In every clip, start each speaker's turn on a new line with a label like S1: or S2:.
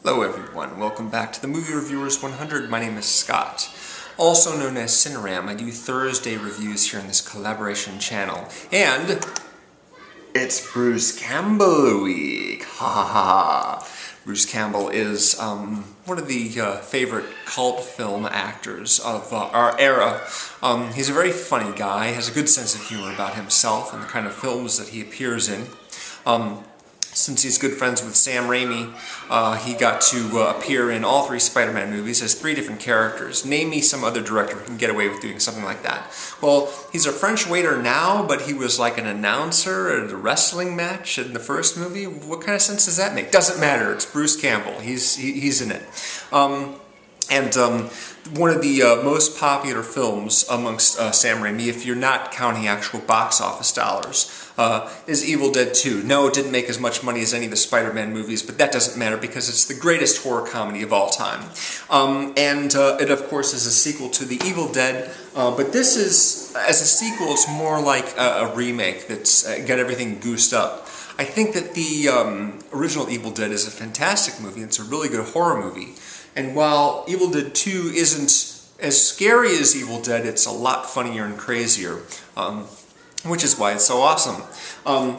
S1: Hello everyone, welcome back to the Movie Reviewers 100. My name is Scott, also known as CineRam. I do Thursday reviews here on this collaboration channel, and it's Bruce Campbell week. Ha ha ha. Bruce Campbell is one of the favorite cult film actors of our era. He's a very funny guy, has a good sense of humor about himself and the kind of films that he appears in. Since he's good friends with Sam Raimi, he got to appear in all three Spider-Man movies as three different characters. Name me some other director who can get away with doing something like that. Well, he's a French waiter now, but he was like an announcer at a wrestling match in the first movie. What kind of sense does that make? Doesn't matter. It's Bruce Campbell. He's in it. One of the most popular films amongst Sam Raimi, if you're not counting actual box office dollars, is Evil Dead 2. No, it didn't make as much money as any of the Spider-Man movies, but that doesn't matter because it's the greatest horror comedy of all time. It, of course, is a sequel to The Evil Dead, but this is, as a sequel, it's more like a remake that's got everything goosed up. I think that the original Evil Dead is a fantastic movie. It's a really good horror movie. And while Evil Dead 2 isn't as scary as Evil Dead, it's a lot funnier and crazier, which is why it's so awesome.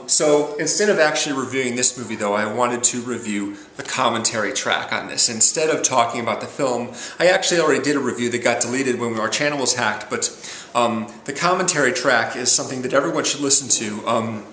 S1: So instead of actually reviewing this movie, though, I wanted to review the commentary track on this. Instead of talking about the film, I actually already did a review that got deleted when our channel was hacked, but the commentary track is something that everyone should listen to.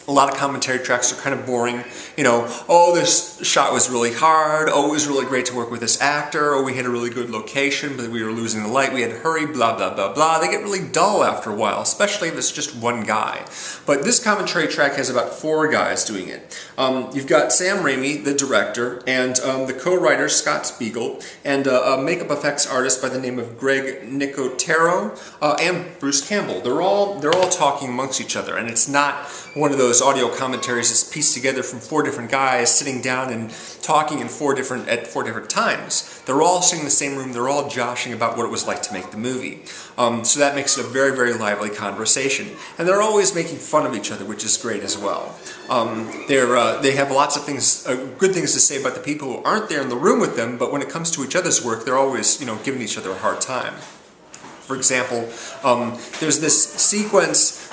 S1: A lot of commentary tracks are kind of boring. You know, oh, this shot was really hard. Oh, it was really great to work with this actor. Oh, we had a really good location, but we were losing the light. We had to hurry, blah, blah, blah, blah. They get really dull after a while, especially if it's just one guy. But this commentary track has about 4 guys doing it. You've got Sam Raimi, the director, and the co-writer, Scott Spiegel, and a makeup effects artist by the name of Greg Nicotero, and Bruce Campbell. They're all talking amongst each other, and it's not one of those audio commentaries that's pieced together from 4 different guys sitting down and talking at 4 different times. They're all sitting in the same room, they're all joshing about what it was like to make the movie. So that makes it a very, very lively conversation. And they're always making fun of each other, which is great as well. They have lots of things, good things to say about the people who aren't there in the room with them, but when it comes to each other's work, they're always, giving each other a hard time. For example, there's this sequence,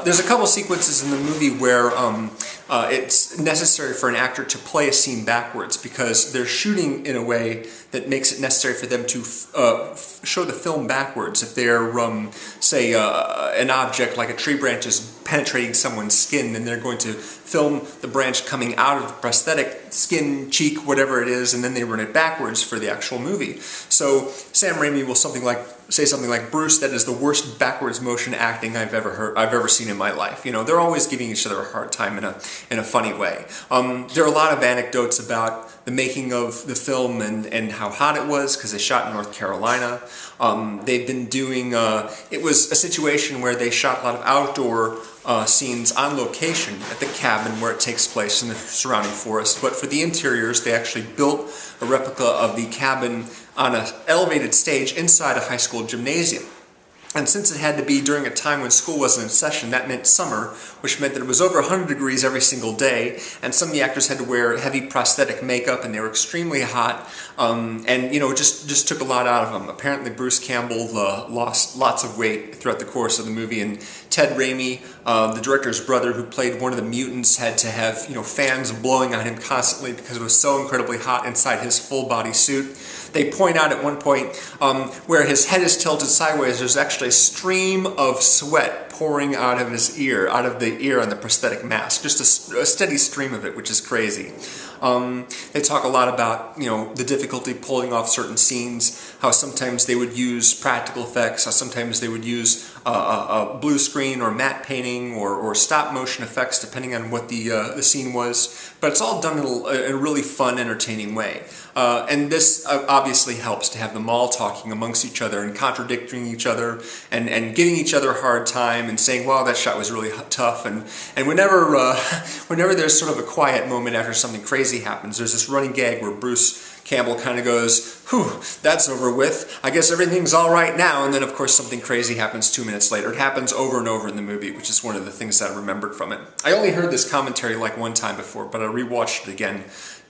S1: there's a couple sequences in the movie where it's necessary for an actor to play a scene backwards because they're shooting in a way that makes it necessary for them to show the film backwards. If they're, say, an object like a tree branch is penetrating someone's skin, then they're going to film the branch coming out of the prosthetic skin, cheek, whatever it is, and then they run it backwards for the actual movie. So Sam Raimi will say something like, "Bruce, that is the worst backwards motion acting I've ever seen in my life." They're always giving each other a hard time in a funny way. There are a lot of anecdotes about the making of the film and how hot it was because they shot in North Carolina. They've been doing, it was a situation where they shot a lot of outdoor scenes on location at the cabin where it takes place in the surrounding forest, but for the interiors they actually built a replica of the cabin on an elevated stage inside a high school gymnasium. And since it had to be during a time when school wasn't in session, that meant summer, which meant that it was over 100 degrees every single day, and some of the actors had to wear heavy prosthetic makeup, and they were extremely hot, it just took a lot out of them. Apparently Bruce Campbell lost lots of weight throughout the course of the movie, and Ted Raimi, the director's brother who played one of the mutants, had to have fans blowing on him constantly because it was so incredibly hot inside his full-body suit. They point out at one point where his head is tilted sideways, there's actually a stream of sweat pouring out of his ear, out of the ear on the prosthetic mask. Just a steady stream of it, which is crazy. They talk a lot about, the difficulty pulling off certain scenes, how sometimes they would use practical effects, how sometimes they would use a blue screen or matte painting or stop motion effects, depending on what the scene was. But it's all done in a really fun, entertaining way. And this obviously helps to have them all talking amongst each other and contradicting each other and giving each other a hard time and saying, "Wow, that shot was really tough." And whenever there's sort of a quiet moment after something crazy happens, there's this running gag where Bruce Campbell kind of goes, "Whew, that's over with. I guess everything's all right now." And then, of course, something crazy happens 2 minutes later. It happens over and over in the movie, which is one of the things that I remembered from it. I only heard this commentary like one time before, but I rewatched it again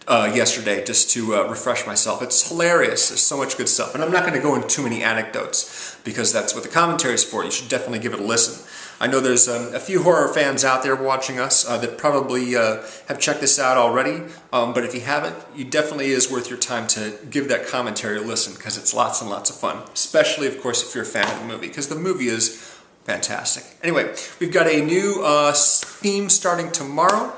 S1: yesterday just to refresh myself. It's hilarious. There's so much good stuff. And I'm not going to go into too many anecdotes because that's what the commentary is for. You should definitely give it a listen. I know there's a few horror fans out there watching us that probably have checked this out already, but if you haven't, it definitely is worth your time to give that commentary a listen because it's lots and lots of fun, especially, of course, if you're a fan of the movie, because the movie is fantastic. Anyway, we've got a new theme starting tomorrow.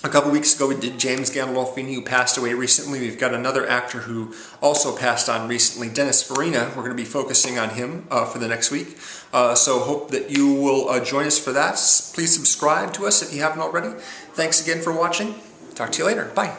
S1: A couple weeks ago we did James Gandolfini, who passed away recently. We've got another actor who also passed on recently, Dennis Farina. We're going to be focusing on him for the next week. So hope that you will join us for that. Please subscribe to us if you haven't already. Thanks again for watching. Talk to you later. Bye.